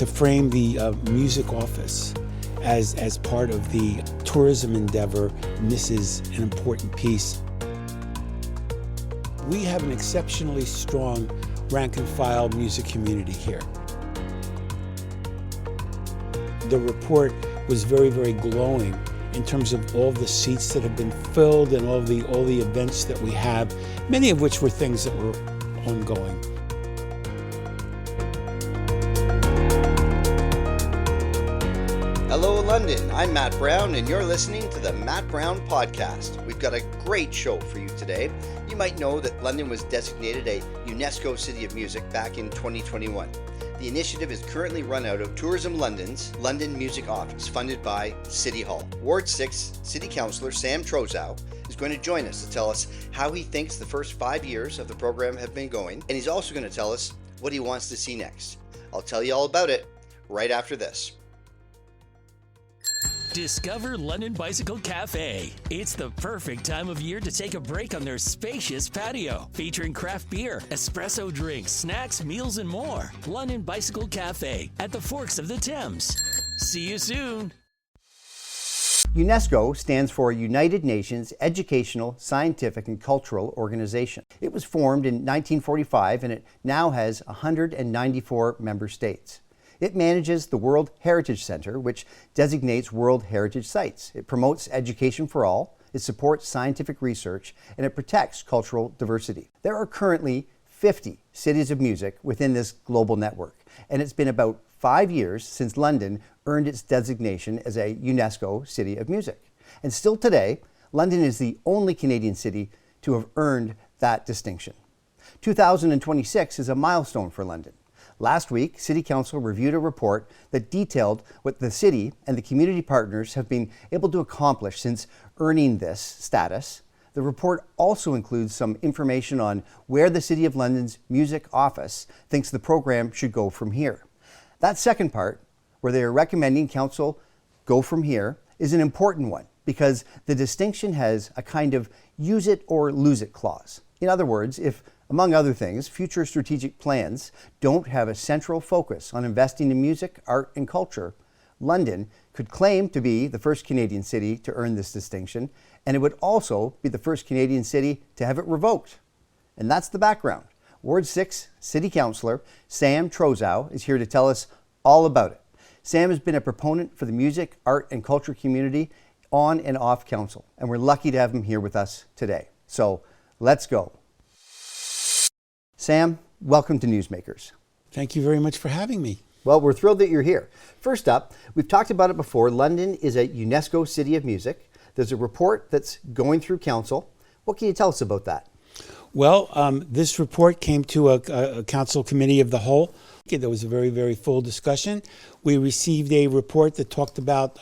to frame the music office as part of the tourism endeavor misses an important piece. We have an exceptionally strong rank and file music community here. The report was very, very glowing in terms of all the seats that have been filled and all the events that we have, many of which were things that were ongoing. Hello London, I'm Matt Brown and you're listening to the Matt Brown Podcast. We've got a great show for you today. You might know that London was designated a UNESCO City of Music back in 2021. The initiative is currently run out of Tourism London's London Music Office, funded by City Hall. Ward 6 City Councillor Sam Trosow is going to join us to tell us how he thinks the first 5 years of the program have been going, and he's also going to tell us what he wants to see next. I'll tell you all about it right after this. Discover London Bicycle Cafe. It's the perfect time of year to take a break on their spacious patio, featuring craft beer, espresso drinks, snacks, meals, and more. London Bicycle Cafe at the Forks of the Thames. See you soon. UNESCO stands for United Nations Educational, Scientific, and Cultural Organization. It was formed in 1945 and it now has 194 member states. It manages the World Heritage Center, which designates World Heritage Sites. It promotes education for all, it supports scientific research, and it protects cultural diversity. There are currently 50 cities of music within this global network, and it's been about 5 years since London earned its designation as a UNESCO City of Music. And still today, London is the only Canadian city to have earned that distinction. 2026 is a milestone for London. Last week, City Council reviewed a report that detailed what the city and the community partners have been able to accomplish since earning this status. The report also includes some information on where the City of London's music office thinks the program should go from here. That second part, where they are recommending Council go from here, is an important one because the distinction has a kind of use it or lose it clause. In other words, if among other things, future strategic plans don't have a central focus on investing in music, art, and culture, London could claim to be the first Canadian city to earn this distinction, and it would also be the first Canadian city to have it revoked. And that's the background. Ward 6 City Councillor Sam Trosow is here to tell us all about it. Sam has been a proponent for the music, art, and culture community on and off council, and we're lucky to have him here with us today. So let's go. Sam, welcome to Newsmakers. Thank you very much for having me. Well, we're thrilled that you're here. First up, we've talked about it before. London is a UNESCO City of Music. There's a report that's going through council. What can you tell us about that? Well, this report came to a council committee of the whole. There was a very, very full discussion. We received a report that talked about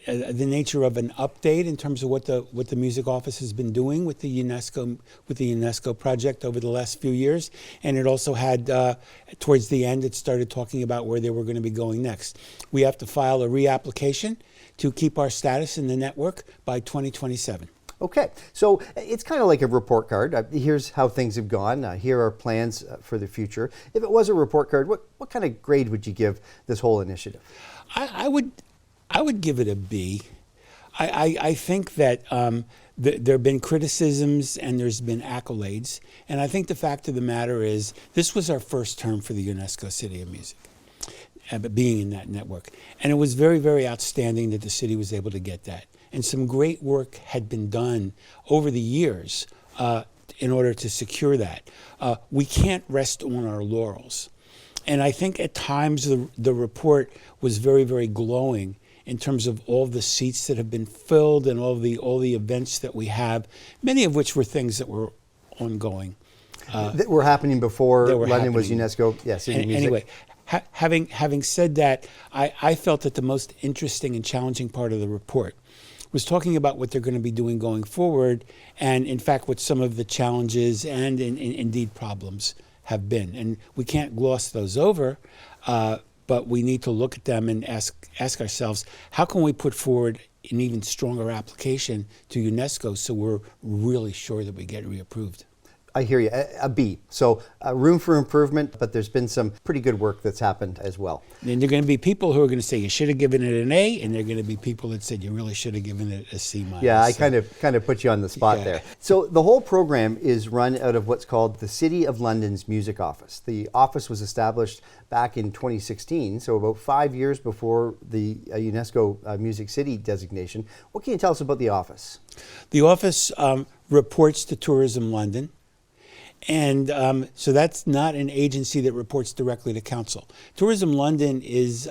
the nature of an update in terms of what the music office has been doing with the UNESCO project over the last few years, and it also had towards the end it started talking about where they were going to be going next. We have to file a reapplication to keep our status in the network by 2027. Okay, so it's kind of like a report card. Here's how things have gone. Here are plans for the future. If it was a report card, what kind of grade would you give this whole initiative? I would give it a B. I think that there have been criticisms and there's been accolades. And I think the fact of the matter is this was our first term for the UNESCO City of Music, being in that network. And it was very, very outstanding that the city was able to get that. And some great work had been done over the years in order to secure that. We can't rest on our laurels. And I think at times the report was very, very glowing in terms of all the seats that have been filled and all the events that we have, many of which were things that were ongoing. That were happening before London was UNESCO City of Music. Anyway, having said that, I felt that the most interesting and challenging part of the report was talking about what they're going to be doing going forward, and in fact what some of the challenges and indeed problems have been. And we can't gloss those over, but we need to look at them and ask ourselves, how can we put forward an even stronger application to UNESCO so we're really sure that we get reapproved? I hear you. A B. So room for improvement, but there's been some pretty good work that's happened as well. And there are going to be people who are going to say you should have given it an A, and there are going to be people that said you really should have given it a C minus. Yeah, I kind of put you on the spot there. So the whole program is run out of what's called the City of London's Music Office. The office was established back in 2016, so about 5 years before the UNESCO Music City designation. What can you tell us about the office? The office reports to Tourism London. And so that's not an agency that reports directly to council. Tourism London is,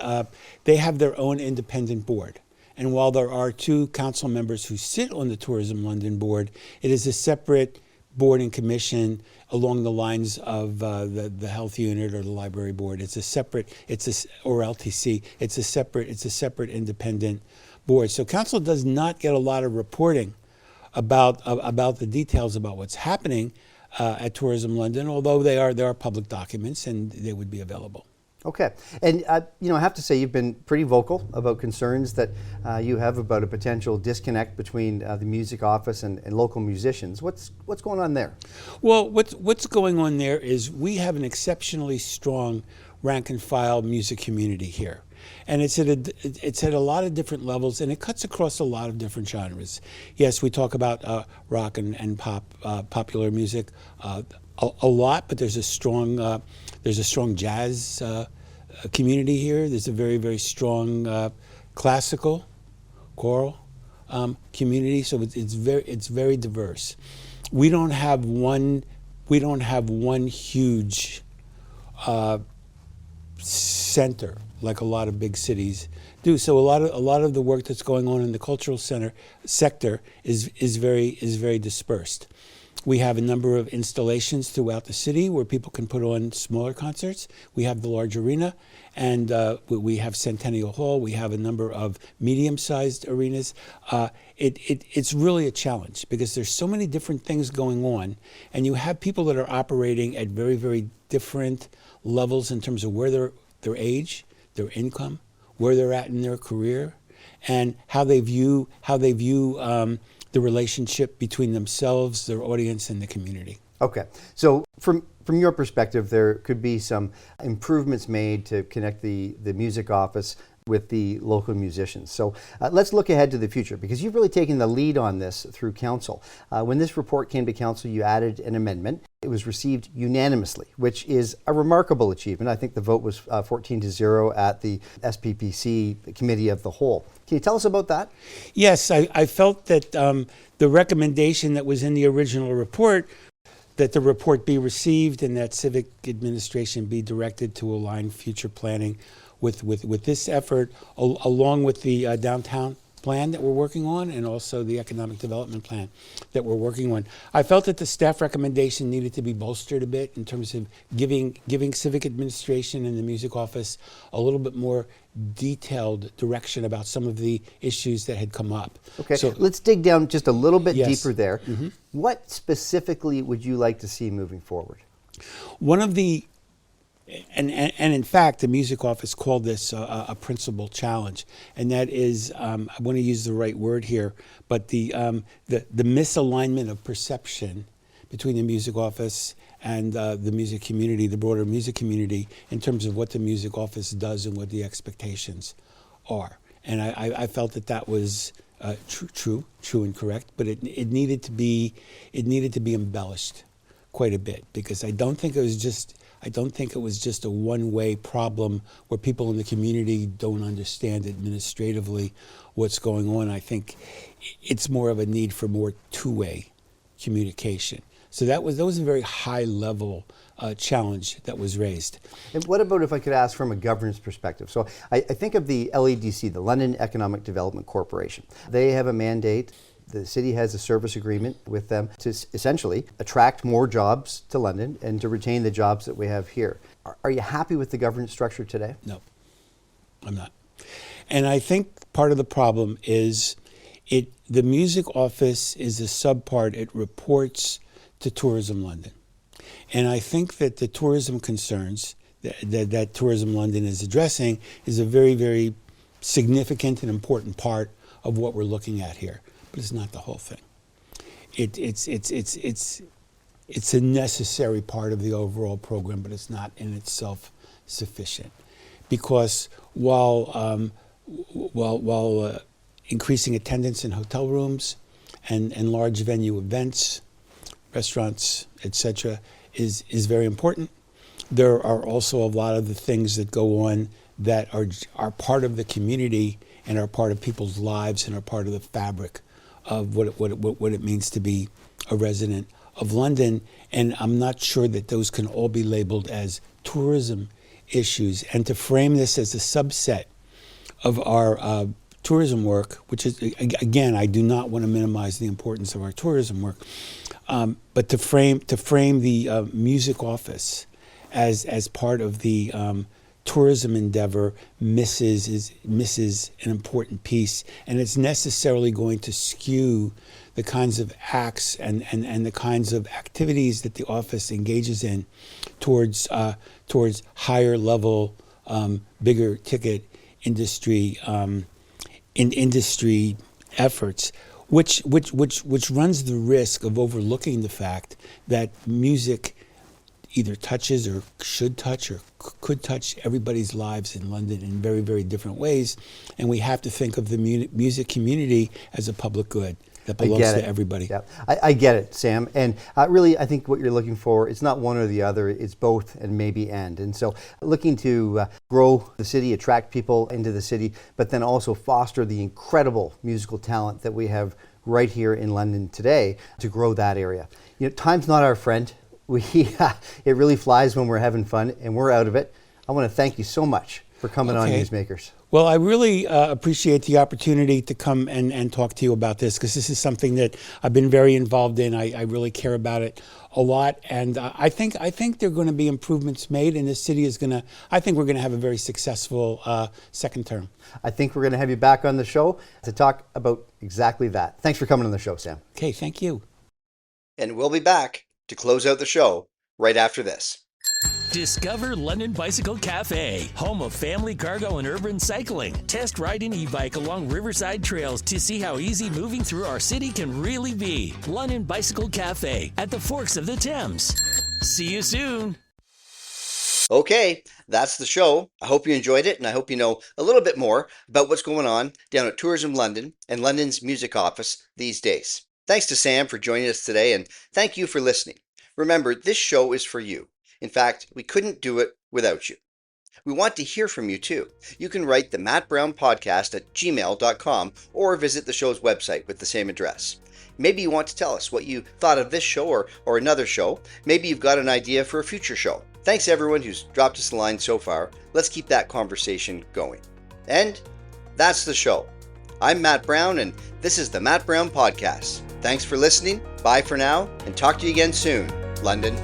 they have their own independent board. And while there are 2 council members who sit on the Tourism London board, it is a separate board and commission along the lines of the health unit or the library board. It's a separate, or LTC, it's a separate independent board. So council does not get a lot of reporting about the details about what's happening at Tourism London, although there are public documents and they would be available. Okay, and I have to say you've been pretty vocal about concerns that you have about a potential disconnect between the music office and local musicians. What's going on there? Well, what's going on there is we have an exceptionally strong rank and file music community here. And it's at a lot of different levels, and it cuts across a lot of different genres. Yes, we talk about rock and pop, popular music a lot, but there's a strong jazz community here. There's a very, very strong classical, choral community. So it's very diverse. We don't have one huge center like a lot of big cities do. So a lot of the work that's going on in the cultural sector is very dispersed. We have a number of installations throughout the city where people can put on smaller concerts. We have the large arena, and we have Centennial Hall. We have a number of medium-sized arenas. It's really a challenge because there's so many different things going on, and you have people that are operating at very, very different levels in terms of where their age, their income, where they're at in their career, and how they view the relationship between themselves, their audience, and the community. Okay, so from your perspective, there could be some improvements made to connect the music office with the local musicians. So let's look ahead to the future, because you've really taken the lead on this through council. When this report came to council, you added an amendment. It was received unanimously, which is a remarkable achievement. I think the vote was 14-0 at the SPPC Committee of the Whole. Can you tell us about that? Yes, I felt that the recommendation that was in the original report, that the report be received and that civic administration be directed to align future planning with this effort, along with the downtown plan that we're working on and also the economic development plan that we're working on. I felt that the staff recommendation needed to be bolstered a bit in terms of giving civic administration and the music office a little bit more detailed direction about some of the issues that had come up. Okay, so let's dig down just a little bit deeper there. Mm-hmm. What specifically would you like to see moving forward? One of the And in fact, the music office called this a principal challenge, and that is, I want to use the right word here, but the misalignment of perception between the music office and the music community, the broader music community, in terms of what the music office does and what the expectations are. And I felt that was true and correct, but it needed to be embellished quite a bit, because I don't think it was just a one-way problem where people in the community don't understand administratively what's going on. I think it's more of a need for more two-way communication. So that was a very high-level challenge that was raised. And what about, if I could ask from a governance perspective? So I think of the LEDC, the London Economic Development Corporation. They have a mandate. The city has a service agreement with them to essentially attract more jobs to London and to retain the jobs that we have here. Are you happy with the governance structure today? No, I'm not. And I think part of the problem is the music office is a subpart. It reports to Tourism London. And I think that the tourism concerns that Tourism London is addressing is a very, very significant and important part of what we're looking at here. But it's not the whole thing. it's a necessary part of the overall program, but it's not in itself sufficient. Because while increasing attendance in hotel rooms and large venue events, restaurants, etc., is very important, there are also a lot of the things that go on that are part of the community and are part of people's lives and are part of the fabric of what it means to be a resident of London. And I'm not sure that those can all be labeled as tourism issues. And to frame this as a subset of our tourism work, which is, again, I do not want to minimize the importance of our tourism work, but to frame the music office as part of the tourism endeavor misses an important piece, and it's necessarily going to skew the kinds of acts and the kinds of activities that the office engages in towards higher level, bigger ticket industry industry efforts, which runs the risk of overlooking the fact that music either touches or should touch or could touch everybody's lives in London in very, very different ways. And we have to think of the music community as a public good that belongs to everybody. Yeah. I get it, Sam. And really, I think what you're looking for, it's not one or the other, it's both and maybe and. And so looking to grow the city, attract people into the city, but then also foster the incredible musical talent that we have right here in London today to grow that area. You know, time's not our friend. It really flies when we're having fun, and we're out of it. I want to thank you so much for coming on Newsmakers. Well, I really appreciate the opportunity to come and talk to you about this, because this is something that I've been very involved in. I really care about it a lot, and I think there are going to be improvements made, and this city is going to. I think we're going to have a very successful second term. I think we're going to have you back on the show to talk about exactly that. Thanks for coming on the show, Sam. Okay, thank you. And we'll be back to close out the show right after this. Discover London Bicycle Cafe, home of family cargo and urban cycling. Test ride an e-bike along riverside trails to see how easy moving through our city can really be. London Bicycle Cafe at the Forks of the Thames. See you soon. Okay, that's the show. I hope you enjoyed it, and I hope you know a little bit more about what's going on down at Tourism London and London's music office these days. Thanks to Sam for joining us today, and thank you for listening. Remember, this show is for you. In fact, we couldn't do it without you. We want to hear from you too. You can write the Matt Brown Podcast at gmail.com or visit the show's website with the same address. Maybe you want to tell us what you thought of this show or another show. Maybe you've got an idea for a future show. Thanks everyone who's dropped us a line so far. Let's keep that conversation going. And that's the show. I'm Matt Brown, and this is the Matt Brown Podcast. Thanks for listening. Bye for now, and talk to you again soon, London.